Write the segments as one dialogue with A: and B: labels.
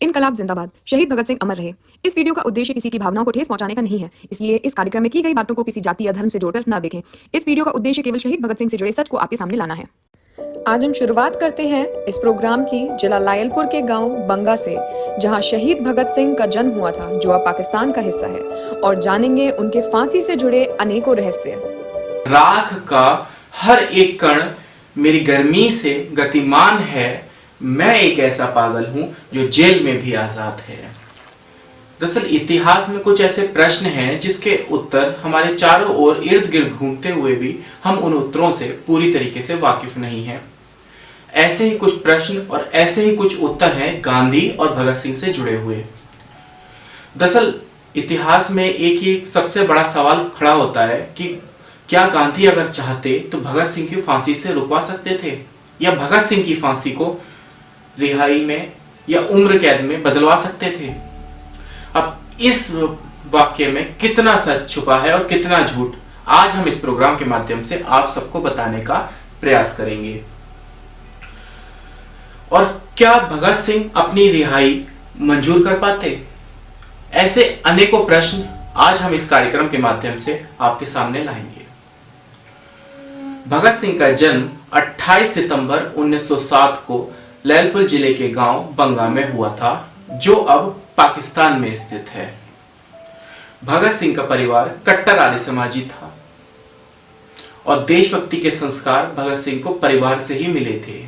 A: इनकलाब जिंदाबाद। शहीद भगत सिंह अमर रहे। इस वीडियो का उद्देश्य किसी की भावनाओं को ठेस पहुंचाने का नहीं है, इसलिए इस कार्यक्रम में की गई बातों को किसी जाति या धर्म से जोड़कर न देखें। इस वीडियो का उद्देश्य केवल शहीद भगत सिंह से जुड़े सच को आपके सामने लाना है। आज हम शुरुआत करते हैं इस प्रोग्राम की जिला लायलपुर के गांव बंगा से, जहां शहीद भगत सिंह का जन्म हुआ था, जो अब पाकिस्तान का हिस्सा है, और जानेंगे उनके फांसी से जुड़े अनेकों रहस्य।
B: राख का हर एक कण मेरी गर्मी से गतिमान है। मैं एक ऐसा पागल हूं जो जेल में भी आजाद है। दरअसल इतिहास में कुछ ऐसे प्रश्न हैं जिसके उत्तर हमारे चारों ओर इर्द गिर्द घूमते हुए भी हम उन उत्तरों से पूरी तरीके से वाकिफ नहीं हैं। ऐसे ही कुछ प्रश्न और ऐसे ही कुछ उत्तर हैं गांधी और भगत सिंह से जुड़े हुए। दरअसल इतिहास में एक ही सबसे बड़ा सवाल खड़ा होता है कि क्या गांधी अगर चाहते तो भगत सिंह की फांसी से रुकवा सकते थे, या भगत सिंह की फांसी को रिहाई में या उम्र कैद में बदलवा सकते थे। अब इस वाक्य में कितना सच छुपा है और कितना झूठ, आज हम इस प्रोग्राम के माध्यम से आप सबको बताने का प्रयास करेंगे। और क्या भगत सिंह अपनी रिहाई मंजूर कर पाते? ऐसे अनेकों प्रश्न आज हम इस कार्यक्रम के माध्यम से आपके सामने लाएंगे। भगत सिंह का जन्म 28 सितंबर 1907 को लैलपुर जिले के गांव बंगा में हुआ था, जो अब पाकिस्तान में स्थित है। भगत सिंह का परिवार कट्टर आर्य समाजी था और देशभक्ति के संस्कार भगत सिंह को परिवार से ही मिले थे।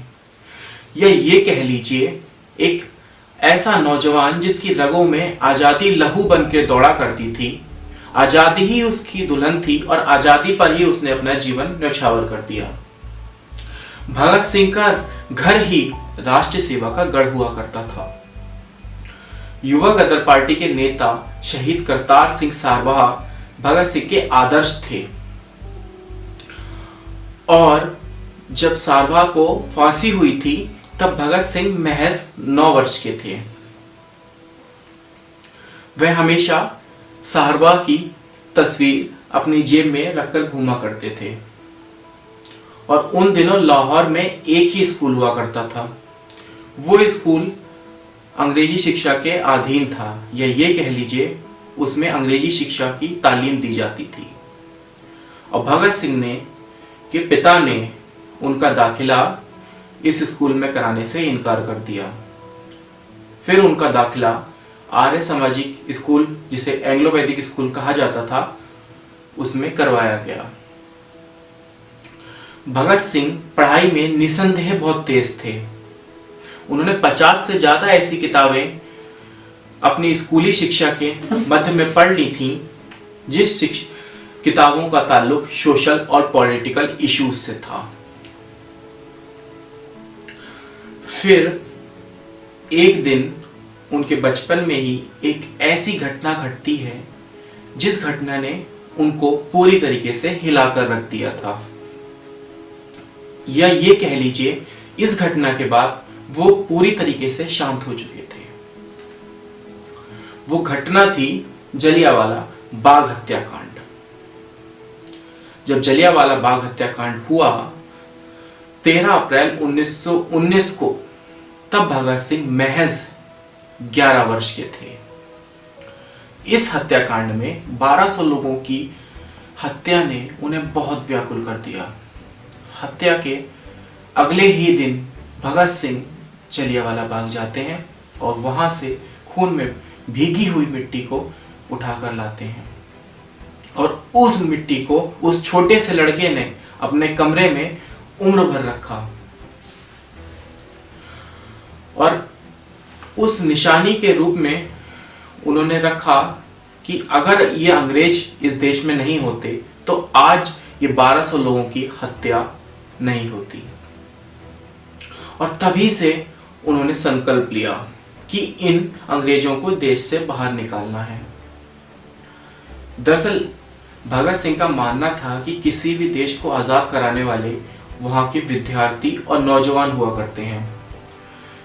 B: या ये कह लीजिए एक ऐसा नौजवान जिसकी रगों में आजादी लहू बन के दौड़ा करती थी। आजादी ही उसकी दुल्हन थी और आजादी पर ही उसने अपना जीवन न्यौछावर कर दिया। भगत सिंह का घर ही राष्ट्र सेवा का गढ़ हुआ करता था। युवा गदर पार्टी के नेता शहीद करतार सिंह सारवाह भगत सिंह के आदर्श थे, और जब सारवाह को फांसी हुई थी तब भगत सिंह महज 9 वर्ष के थे। वह हमेशा सारवाह की तस्वीर अपनी जेब में रखकर घूमा करते थे, और उन दिनों लाहौर में एक ही स्कूल हुआ करता था। वो स्कूल अंग्रेजी शिक्षा के अधीन था, या ये कह लीजिए उसमें अंग्रेजी शिक्षा की तालीम दी जाती थी। और भगत सिंह ने के पिता ने उनका दाखिला इस स्कूल में कराने से इनकार कर दिया। फिर उनका दाखिला आर्य सामाजिक स्कूल, जिसे एंग्लो वैदिक स्कूल कहा जाता था, उसमें करवाया गया। भगत सिंह पढ़ाई में निसंदेह बहुत तेज थे। उन्होंने 50 से ज्यादा ऐसी किताबें अपनी स्कूली शिक्षा के मध्य में पढ़ ली थीं, जिस किताबों का ताल्लुक सोशल और पॉलिटिकल इश्यूज से था। फिर एक दिन उनके बचपन में ही एक ऐसी घटना घटती है जिस घटना ने उनको पूरी तरीके से हिलाकर रख दिया था। या ये कह लीजिए इस घटना के बाद वो पूरी तरीके से शांत हो चुके थे। वो घटना थी जलियांवाला बाग हत्याकांड। जब जलियांवाला बाग हत्याकांड हुआ 13 अप्रैल 1919 को, तब भगत सिंह महज 11 वर्ष के थे। इस हत्याकांड में 1200 लोगों की हत्या ने उन्हें बहुत व्याकुल कर दिया। हत्या के अगले ही दिन भगत सिंह जलियांवाला बाग जाते हैं और वहां से खून में भीगी हुई मिट्टी को उठाकर लाते हैं, और उस मिट्टी को उस छोटे से लड़के ने अपने कमरे में उम्र भर रखा, और उस निशानी के रूप में उन्होंने रखा कि अगर ये अंग्रेज इस देश में नहीं होते तो आज ये 1200 लोगों की हत्या नहीं होती। और तभी से उन्होंने संकल्प लिया कि इन अंग्रेजों को देश से बाहर निकालना है। दरअसल भगत सिंह का मानना था कि किसी भी देश को आजाद कराने वाले वहां के विद्यार्थी और नौजवान हुआ करते हैं।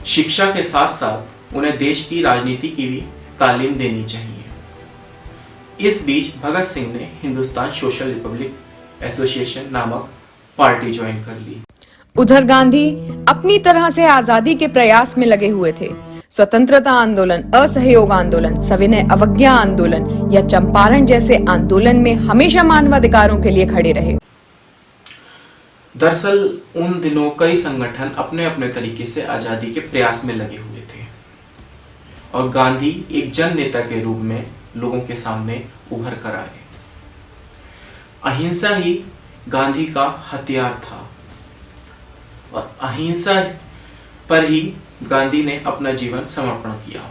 B: शिक्षा के साथ साथ उन्हें देश की राजनीति की भी तालीम देनी चाहिए। इस बीच भगत सिंह ने हिंदुस्तान सोशल रिपब्लिक एसोसिएशन नामक पार्टी ज्वाइन कर ली।
A: उधर गांधी अपनी तरह से आजादी के प्रयास में लगे हुए थे। स्वतंत्रता आंदोलन, असहयोग आंदोलन, सविनय अवज्ञा आंदोलन या चंपारण जैसे आंदोलन में हमेशा मानवाधिकारों के लिए खड़े रहे।
B: दरअसल उन दिनों कई संगठन अपने अपने तरीके से आजादी के प्रयास में लगे हुए थे और गांधी एक जन नेता के रूप में लोगों के सामने उभर कर आए। अहिंसा ही गांधी का हथियार था और अहिंसा पर ही गांधी ने अपना जीवन समर्पण किया।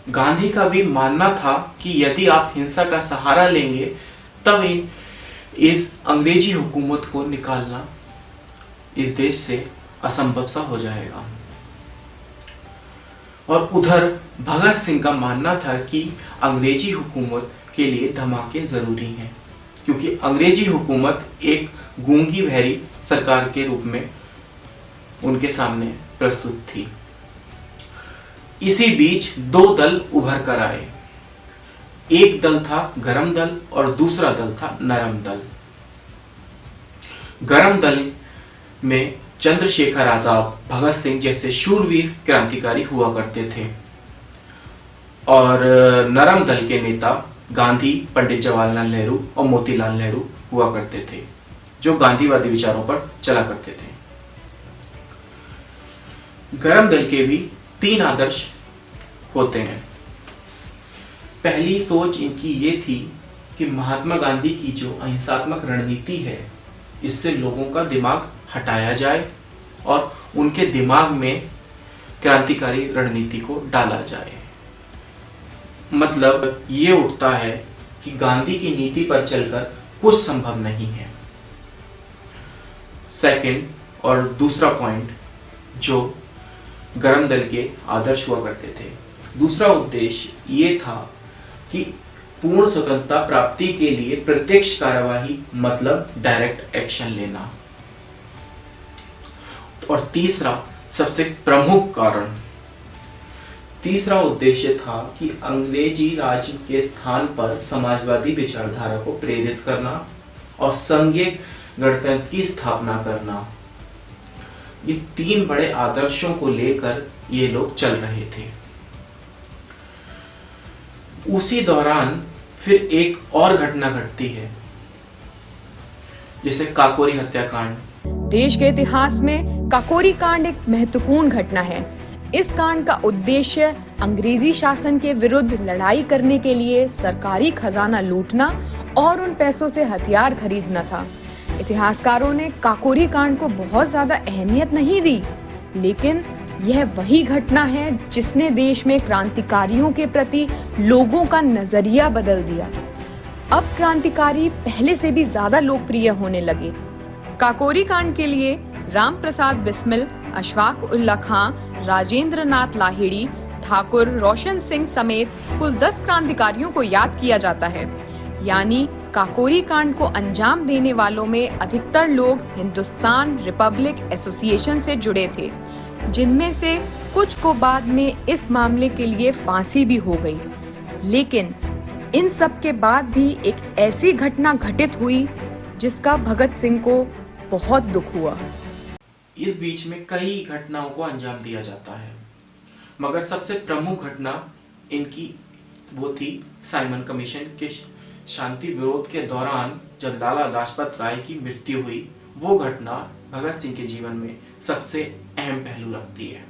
B: गांधी का भी मानना था कि यदि आप हिंसा का सहारा लेंगे तब इस अंग्रेजी हुकूमत को निकालना इस देश से असंभव सा हो जाएगा। और उधर भगत सिंह का मानना था कि अंग्रेजी हुकूमत के लिए धमाके जरूरी हैं, क्योंकि अंग्रेजी हुकूमत एक गूंगी बहरी सरकार के रूप में उनके सामने प्रस्तुत थी। इसी बीच दो दल उभर कर आए। एक दल था गरम दल और दूसरा दल था नरम दल। गरम दल में चंद्रशेखर आजाद, भगत सिंह जैसे शूरवीर क्रांतिकारी हुआ करते थे और नरम दल के नेता गांधी, पंडित जवाहरलाल नेहरू और मोतीलाल नेहरू हुआ करते थे, जो गांधीवादी विचारों पर चला करते थे। गरम दल के भी 3 आदर्श होते हैं। पहली सोच इनकी ये थी कि महात्मा गांधी की जो अहिंसात्मक रणनीति है, इससे लोगों का दिमाग हटाया जाए और उनके दिमाग में क्रांतिकारी रणनीति को डाला जाए। मतलब ये उठता है कि गांधी की नीति पर चलकर कुछ संभव नहीं है। सेकंड और दूसरा पॉइंट जो गरम दल के आदर्श हुआ करते थे, दूसरा उद्देश्य ये था कि पूर्ण स्वतंत्रता प्राप्ति के लिए प्रत्यक्ष कार्यवाही मतलब डायरेक्ट एक्शन लेना। और तीसरा सबसे प्रमुख कारण, तीसरा उद्देश्य था कि अंग्रेजी राज के स्थान पर समाजवादी विचारधारा को प्रेरित करना और संघीय गणतंत्र की स्थापना करना। ये 3 बड़े आदर्शों को लेकर ये लोग चल रहे थे। उसी दौरान फिर एक और घटना घटती है, जैसे काकोरी हत्याकांड।
A: देश के इतिहास में काकोरी कांड एक महत्वपूर्ण घटना है। इस कांड का उद्देश्य अंग्रेजी शासन के विरुद्ध लड़ाई करने के लिए सरकारी खजाना लूटना और उन पैसों से हथियार खरीदना था। इतिहासकारों ने काकोरी कांड को बहुत ज्यादा अहमियत नहीं दी, लेकिन यह वही घटना है जिसने देश में क्रांतिकारियों के प्रति लोगों का नजरिया बदल दिया। अब क्रांतिकारी पहले से भी ज्यादा लोकप्रिय होने लगे। काकोरी कांड के लिए राम प्रसाद बिस्मिल, अशफाक उल्ला खां, राजेंद्र नाथ लाहिड़ी, ठाकुर रोशन सिंह समेत कुल 10 क्रांतिकारियों को याद किया जाता है। यानी काकोरी कांड को अंजाम देने वालों में अधिकतर लोग हिंदुस्तान रिपब्लिक एसोसिएशन से जुड़े थे, जिनमें से कुछ को बाद में इस मामले के लिए फांसी भी हो गई। लेकिन इन सब के बाद भी एक ऐसी घटना घटित हुई जिसका भगत सिंह को बहुत दुख हुआ।
B: इस बीच में कई घटनाओं को अंजाम दिया जाता है, मगर सबसे प्रमुख घटना इनकी वो थी साइमन कमीशन के शांति विरोध के दौरान जब लाला लाजपत राय की मृत्यु हुई। वो घटना भगत सिंह के जीवन में सबसे अहम पहलू रखती है।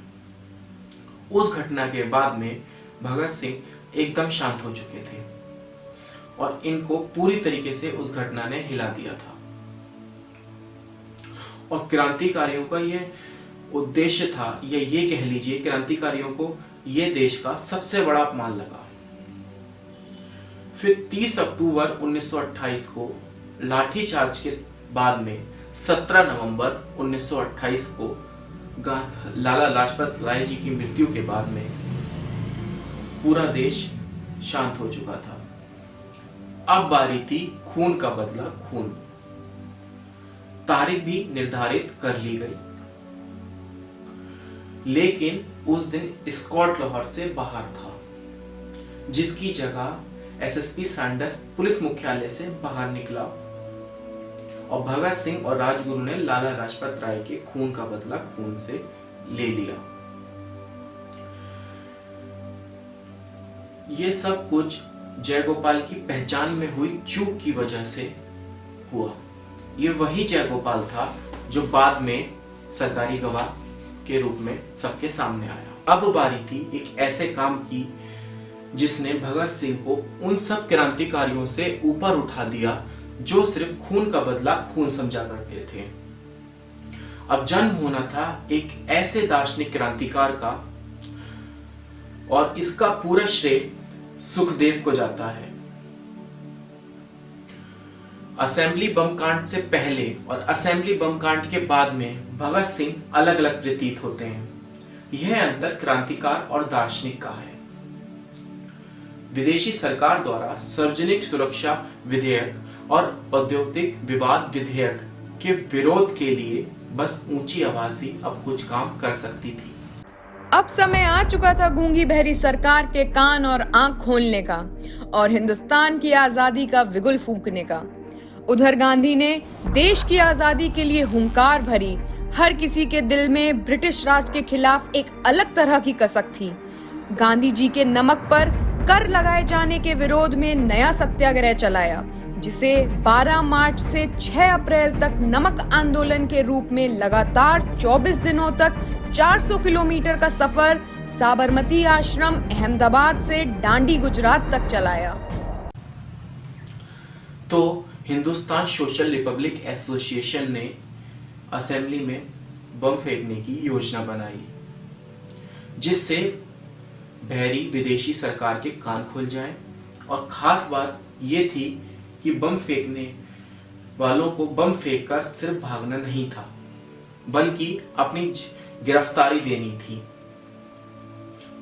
B: उस घटना के बाद में भगत सिंह एकदम शांत हो चुके थे और इनको पूरी तरीके से उस घटना ने हिला दिया था। और क्रांतिकारियों का ये उद्देश्य था, ये कह लीजिए क्रांतिकारियों को ये देश का सबसे बड़ा अपमान लगा। फिर 30 अक्टूबर 1928 को लाठीचार्ज के बाद में 17 नवंबर 1928 को लाला लाजपत राय जी की मृत्यु के बाद में पूरा देश शांत हो चुका था। अब बारी थी खून का बदला खून। तारीख भी निर्धारित कर ली गई, लेकिन उस दिन स्कॉट लाहौर से बाहर था, जिसकी जगह एसएसपी सैंडर्स पुलिस मुख्यालय से बाहर निकला और भगत सिंह और राजगुरु ने लाला लाजपत राय के खून का बदला खून से ले लिया। ये सब कुछ जयगोपाल की पहचान में हुई चूक की वजह से हुआ। ये वही जयगोपाल था जो बाद में सरकारी गवाह के रूप में सबके सामने आया। अब बारी थी एक ऐसे काम की जिसने भगत सिंह को उन सब क्रांतिकारियों से ऊपर उठा दिया जो सिर्फ खून का बदला खून समझा करते थे। अब जन्म होना था एक ऐसे दार्शनिक क्रांतिकार का, और इसका पूरा श्रेय सुखदेव को जाता है। असेंबली बम कांड से पहले और असेंबली बम कांड के बाद में भगत सिंह अलग अलग प्रतीत होते हैं। यह अंतर क्रांतिकार और दार्शनिक का है। विदेशी सरकार द्वारा सार्वजनिक सुरक्षा विधेयक और औद्योगिक विवाद विधेयक के विरोध के लिए बस ऊंची आवाज ही अब कुछ काम कर सकती थी।
A: अब समय आ चुका था गूंगी बहरी सरकार के कान और आंख खोलने का और हिंदुस्तान की आजादी का बिगुल फूंकने का। उधर गांधी ने देश की आजादी के लिए हुंकार भरी। हर किसी के दिल में ब्रिटिश राज के खिलाफ एक अलग तरह की कसक थी। गांधी जी के नमक पर कर लगाए जाने के विरोध में नया सत्याग्रह चलाया, जिसे 12 मार्च से 6 अप्रैल तक नमक आंदोलन के रूप में लगातार 24 दिनों तक 400 किलोमीटर का सफर साबरमती आश्रम अहमदाबाद से डांडी गुजरात तक चलाया।
B: तो हिंदुस्तान सोशल रिपब्लिक एसोसिएशन ने असेंबली में बम फेंकने की योजना बनाई, जिससे बहरी विदेशी सरकार के कान खुल जाएं। और खास बात ये थी कि बम फेंकने वालों को बम फेंककर सिर्फ भागना नहीं था, बल्कि अपनी गिरफ्तारी देनी थी।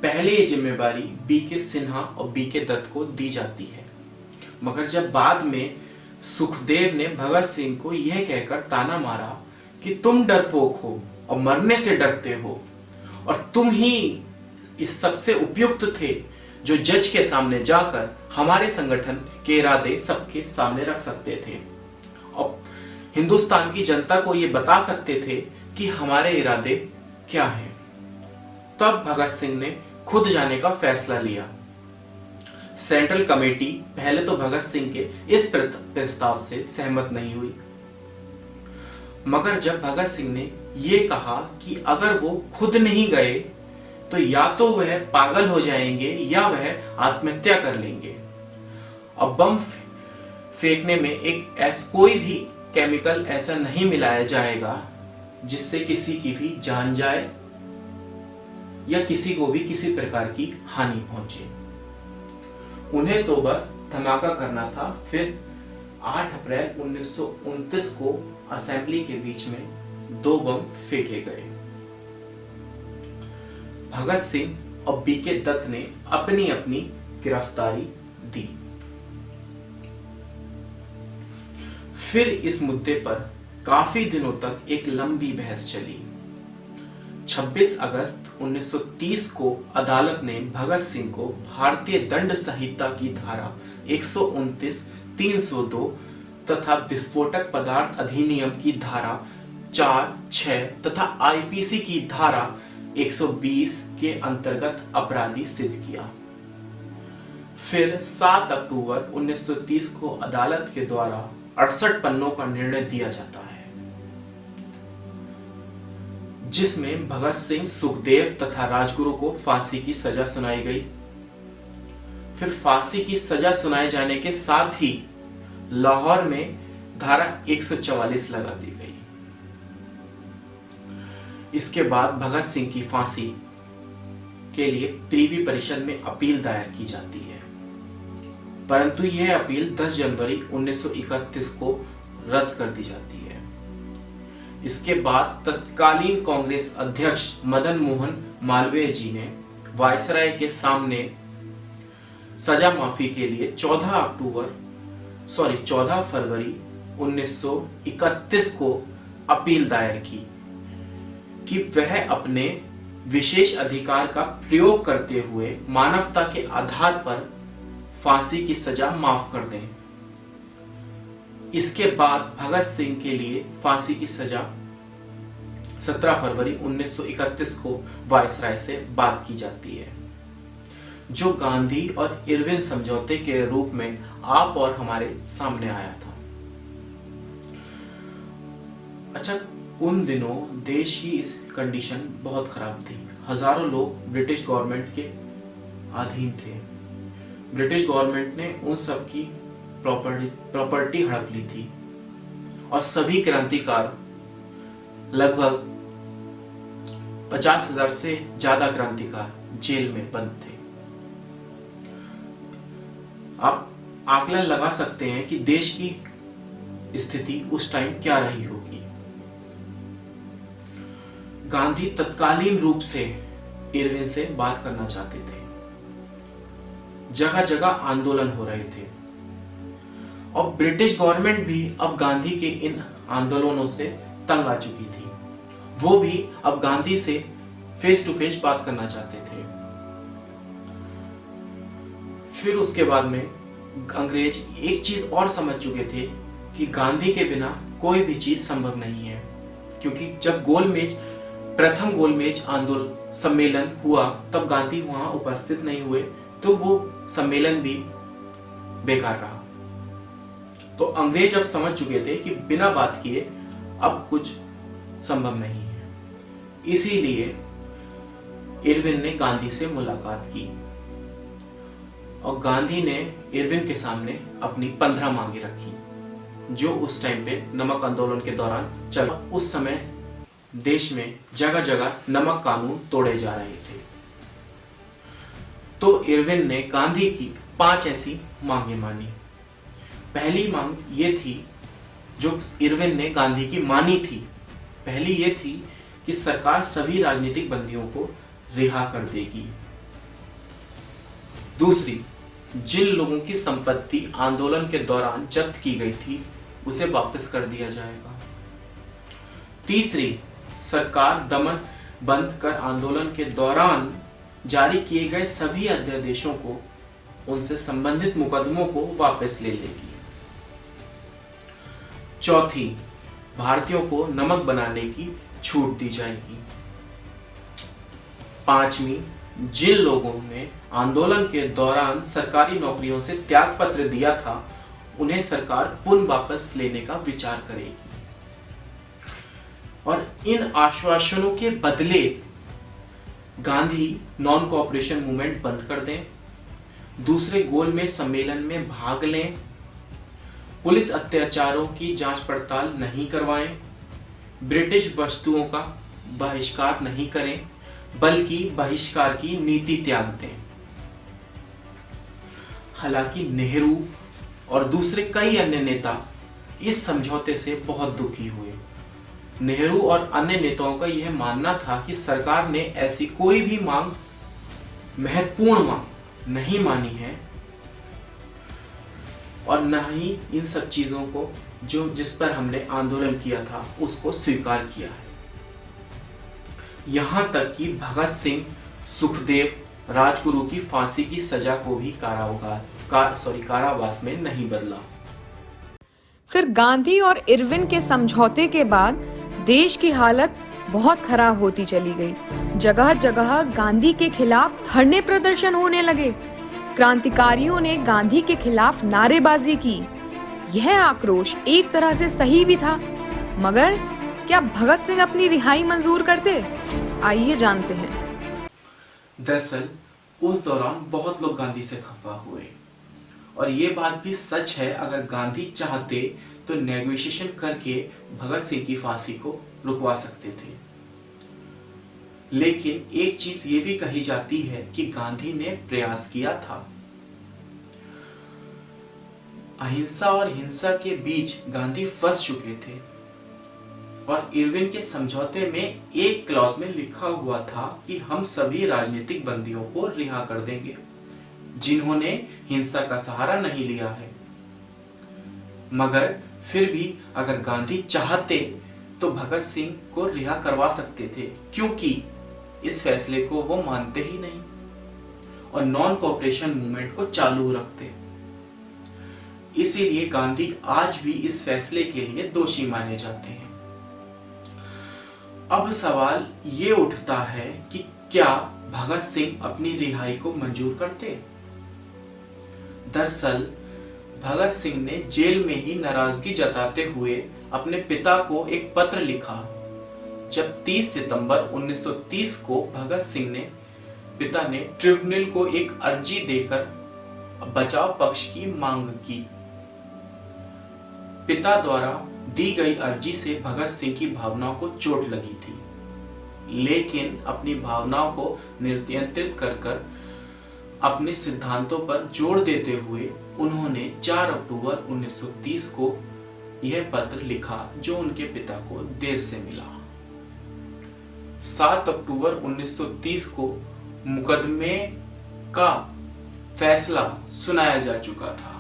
B: पहले ये जिम्मेदारी बीके सिन्हा और बीके दत्त को दी जाती है, मगर जब बाद में सुखदेव ने भगत सिंह को यह कहकर ताना मारा कि तुम डरपोक हो और मरने से डरते हो, और तुम ही इस सबसे उपयुक्त थे जो जज के सामने जाकर हमारे संगठन के इरादे सबके सामने रख सकते थे और हिंदुस्तान की जनता को यह बता सकते थे कि हमारे इरादे क्या हैं। तब भगत सिंह ने खुद जाने का फैसला लिया। सेंट्रल कमेटी पहले तो भगत सिंह के इस प्रस्ताव से सहमत नहीं हुई, मगर जब भगत सिंह ने यह कहा कि अगर वो खुद नहीं गए तो या तो वह पागल हो जाएंगे या वह आत्महत्या कर लेंगे, और बम फेंकने में कोई भी केमिकल ऐसा नहीं मिलाया जाएगा जिससे किसी की भी जान जाए या किसी को भी किसी प्रकार की हानि पहुंचे। उन्हें तो बस धमाका करना था। फिर 8 अप्रैल 1929 को असेंबली के बीच में 2 बम फेंके गए। भगत सिंह और बीके दत्त ने अपनी अपनी गिरफ्तारी दी। फिर इस मुद्दे पर काफी दिनों तक एक लंबी बहस चली। 26 अगस्त 1930 को अदालत ने भगत सिंह को भारतीय दंड संहिता की धारा 129, 302 तथा विस्फोटक पदार्थ अधिनियम की धारा 4, 6 तथा आईपीसी की धारा 120 के अंतर्गत अपराधी सिद्ध किया। फिर 7 अक्टूबर 1930 को अदालत के द्वारा 68 पन्नों का निर्णय दिया जाता है, जिसमें भगत सिंह, सुखदेव तथा राजगुरु को फांसी की सजा सुनाई गई। फिर फांसी की सजा सुनाए जाने के साथ ही लाहौर में धारा 144 लगा दी गई। इसके बाद भगत सिंह की फांसी के लिए प्रीवी परिषद में अपील दायर की जाती है, परंतु यह अपील 10 जनवरी 1931 को रद्द कर दी जाती है। इसके बाद तत्कालीन कांग्रेस अध्यक्ष मदन मोहन मालवीय जी ने वायसराय के सामने सजा माफी के लिए 14 फरवरी 1931 को अपील दायर की कि वह अपने विशेष अधिकार का प्रयोग करते हुए मानवता के आधार पर फांसी की सजा माफ कर दें। इसके बाद भगत सिंह के लिए फांसी की सजा 17 फरवरी 1931 को वायसराय से बात की जाती है। जो गांधी और इरविन समझौते के रूप में आप और हमारे सामने आया था। अच्छा, उन दिनों देश की कंडीशन बहुत खराब थी। हजारों लोग ब्रिटिश गवर्नमेंट के अधीन थे। ब्रिटिश गवर्नमेंट ने उन सब की प्रॉपर्टी हड़प ली थी और सभी क्रांतिकार, लगभग 50,000 से ज्यादा क्रांतिकार जेल में बंद थे। आप आकलन लगा सकते हैं कि देश की स्थिति उस टाइम क्या रही होगी। गांधी तत्कालीन रूप से इरविन से बात करना चाहते थे। जगह जगह आंदोलन हो रहे थे और ब्रिटिश गवर्नमेंट भी अब गांधी के इन आंदोलनों से तंग आ चुकी थी। वो भी अब गांधी से फेस टू फेस बात करना चाहते थे। फिर उसके बाद में अंग्रेज एक चीज और समझ चुके थे कि गांधी के बिना कोई भी चीज संभव नहीं है, क्योंकि जब प्रथम गोलमेज आंदोलन सम्मेलन हुआ तब गांधी वहां उपस्थित नहीं हुए, तो वो सम्मेलन भी बेकार रहा। तो अंग्रेज अब समझ चुके थे कि बिना बात किए अब कुछ संभव नहीं है। इसीलिए इरविन ने गांधी से मुलाकात की और गांधी ने इरविन के सामने अपनी 15 मांगे रखी, जो उस टाइम पे नमक आंदोलन के दौरान चला। उस समय देश में जगह जगह नमक कानून तोड़े जा रहे थे। तो इरविन ने गांधी की 5 ऐसी मांगे मानी। पहली मांग ये थी, जो इरविन ने गांधी की मानी थी, पहली ये थी कि सरकार सभी राजनीतिक बंदियों को रिहा कर देगी। दूसरी, जिन लोगों की संपत्ति आंदोलन के दौरान जब्त की गई थी उसे वापस कर दिया जाएगा। तीसरी, सरकार दमन बंद कर आंदोलन के दौरान जारी किए गए सभी अध्यादेशों को, उनसे संबंधित मुकदमों को वापस ले लेगी। चौथी, भारतीयों को नमक बनाने की छूट दी जाएगी। पांचवी, जिन लोगों ने आंदोलन के दौरान सरकारी नौकरियों से त्याग पत्र दिया था उन्हें सरकार पुनः वापस लेने का विचार करेगी। और इन आश्वासनों के बदले गांधी नॉन कोऑपरेशन मूवमेंट बंद कर दें, दूसरे गोलमेज सम्मेलन में भाग लें, पुलिस अत्याचारों की जांच पड़ताल नहीं करवाएं, ब्रिटिश वस्तुओं का बहिष्कार नहीं करें, बल्कि बहिष्कार की नीति त्याग दें। हालांकि नेहरू और दूसरे कई अन्य नेता इस समझौते से बहुत दुखी हुए। नेहरू और अन्य नेताओं का यह मानना था कि सरकार ने ऐसी कोई भी महत्वपूर्ण मांग नहीं मानी है और न ही इन सब चीजों को जिस पर हमने आंदोलन किया था उसको स्वीकार किया है। यहां तक कि भगत सिंह, सुखदेव, राजगुरु की फांसी की सजा को भी कारावास में नहीं बदला।
A: फिर गांधी और इरविन के समझौते के बाद देश की हालत बहुत खराब होती चली गई। जगह जगह गांधी के खिलाफ धरने प्रदर्शन होने लगे। क्रांतिकारियों ने गांधी के खिलाफ नारेबाजी की। यह आक्रोश एक तरह से सही भी था, मगर क्या भगत सिंह अपनी रिहाई मंजूर करते? आइए जानते हैं।
B: दरअसल उस दौरान बहुत लोग गांधी से खफा हुए और ये बात भी सच है, अगर गांधी चाहते तो नेगोशिएशन करके भगत सिंह की फांसी को रुकवा सकते थे। लेकिन एक चीज ये भी कही जाती है कि गांधी ने प्रयास किया था। अहिंसा और हिंसा के बीच गांधी फंस चुके थे और इरविन के समझौते में एक क्लॉज में लिखा हुआ था कि हम सभी राजनीतिक बंदियों को रिहा कर देंगे जिन्होंने हिंसा का सहारा नहीं लिया है। मगर फिर भी अगर गांधी चाहते तो भगत सिंह को रिहा करवा सकते थे, क्योंकि इस फैसले को वो मानते ही नहीं और नॉन कोऑपरेशन मूवमेंट को चालू रखते। इसीलिए गांधी आज भी इस फैसले के लिए दोषी माने जाते हैं। अब सवाल ये उठता है कि क्या भगत सिंह अपनी रिहाई को मंजूर करते? दरअसल भगत सिंह ने जेल में ही नाराजगी जताते हुए अपने पिता को एक पत्र लिखा। जब 30 सितंबर 1930 को भगत सिंह ने पिता ने ट्रिब्यूनल को एक अर्जी देकर बचाव पक्ष की मांग की। पिता द्वारा दी गई अर्जी से भगत सिंह की भावनाओं को चोट लगी थी, लेकिन अपनी भावनाओं को नियंत्रित कर अपने सिद्धांतों पर जोर देते हुए उन्होंने 4 अक्टूबर 1930 को यह पत्र लिखा, जो उनके पिता को देर से मिला। 7 अक्टूबर 1930 को मुकदमे का फैसला सुनाया जा चुका था।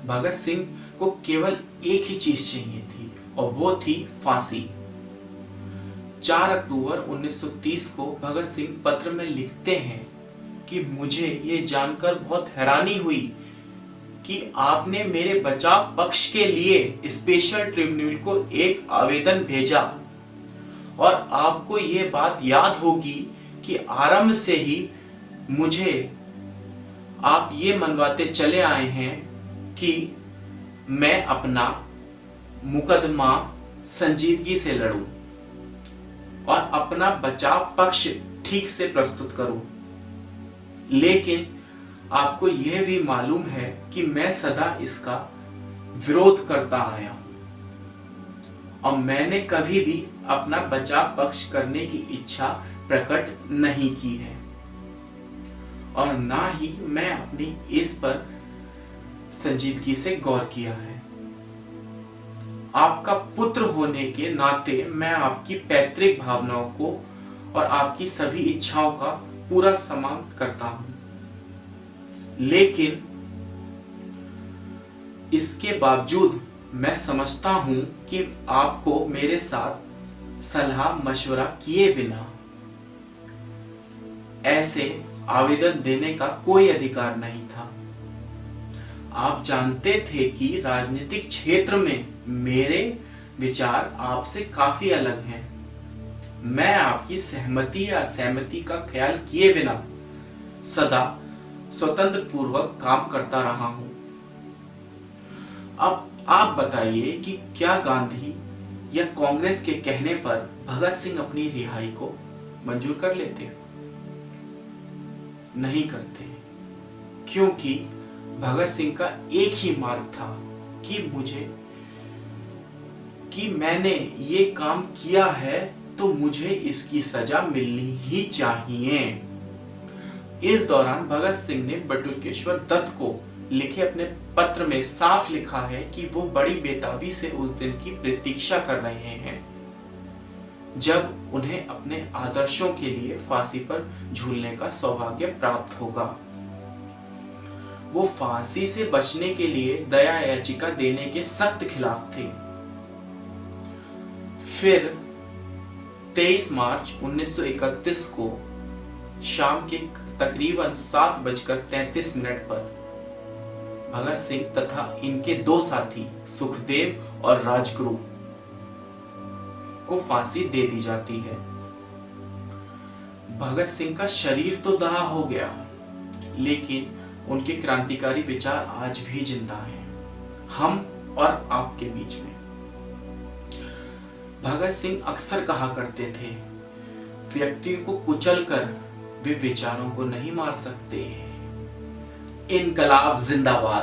B: भगत सिंह को केवल एक ही चीज चाहिए थी और वो थी फांसी। 4 अक्टूबर 1930 को भगत सिंह पत्र में लिखते हैं कि मुझे ये जानकर बहुत हैरानी हुई कि आपने मेरे बचाव पक्ष के लिए स्पेशल ट्रिब्यूनल को एक आवेदन भेजा और आपको ये बात याद होगी कि आरंभ से ही मुझे आप ये मनवाते चले आए हैं कि मैं अपना मुकदमा संजीदगी से लड़ूं और अपना बचाव पक्ष ठीक से प्रस्तुत करूं, लेकिन आपको यह भी मालूम है कि मैं सदा इसका विरोध करता आया हूं और मैंने कभी भी अपना बचाव पक्ष करने की इच्छा प्रकट नहीं की है और ना ही मैं अपनी इस पर संजीदगी से गौर किया है। आपका पुत्र होने के नाते मैं आपकी पैतृक भावनाओं को और आपकी सभी इच्छाओं का पूरा सम्मान करता हूं, लेकिन इसके बावजूद मैं समझता हूं कि आपको मेरे साथ सलाह मशवरा किए बिना ऐसे आवेदन देने का कोई अधिकार नहीं था। आप जानते थे कि राजनीतिक क्षेत्र में मेरे विचार आपसे काफी अलग हैं। मैं आपकी सहमति या असहमति का ख्याल किए बिना सदा स्वतंत्र पूर्वक काम करता रहा हूं। अब आप बताइए कि क्या गांधी या कांग्रेस के कहने पर भगत सिंह अपनी रिहाई को मंजूर कर लेते? नहीं करते, क्योंकि भगत सिंह का एक ही मार्ग था कि मैंने ये काम किया है तो मुझे इसकी सजा मिलनी ही चाहिए। इस दौरान भगत सिंह ने बटुकेश्वर दत्त को लिखे अपने पत्र में साफ लिखा है कि वो बड़ी बेताबी से उस दिन की प्रतीक्षा कर रहे हैं जब उन्हें अपने आदर्शों के लिए फांसी पर झूलने का सौभाग्य प्राप्त होगा। वो फांसी से बचने के लिए दया याचिका देने के सख्त खिलाफ थे। फिर 23 मार्च 1931 को शाम के तकरीबन 7:33 पर भगत सिंह तथा इनके 2 साथी सुखदेव और राजगुरु को फांसी दे दी जाती है। भगत सिंह का शरीर तो दाह हो गया, लेकिन उनके क्रांतिकारी विचार आज भी जिंदा हैं, हम और आपके बीच में। भगत सिंह अक्सर कहा करते थे, व्यक्तियों को कुचलकर वे विचारों को नहीं मार सकते। इनकलाब जिंदाबाद।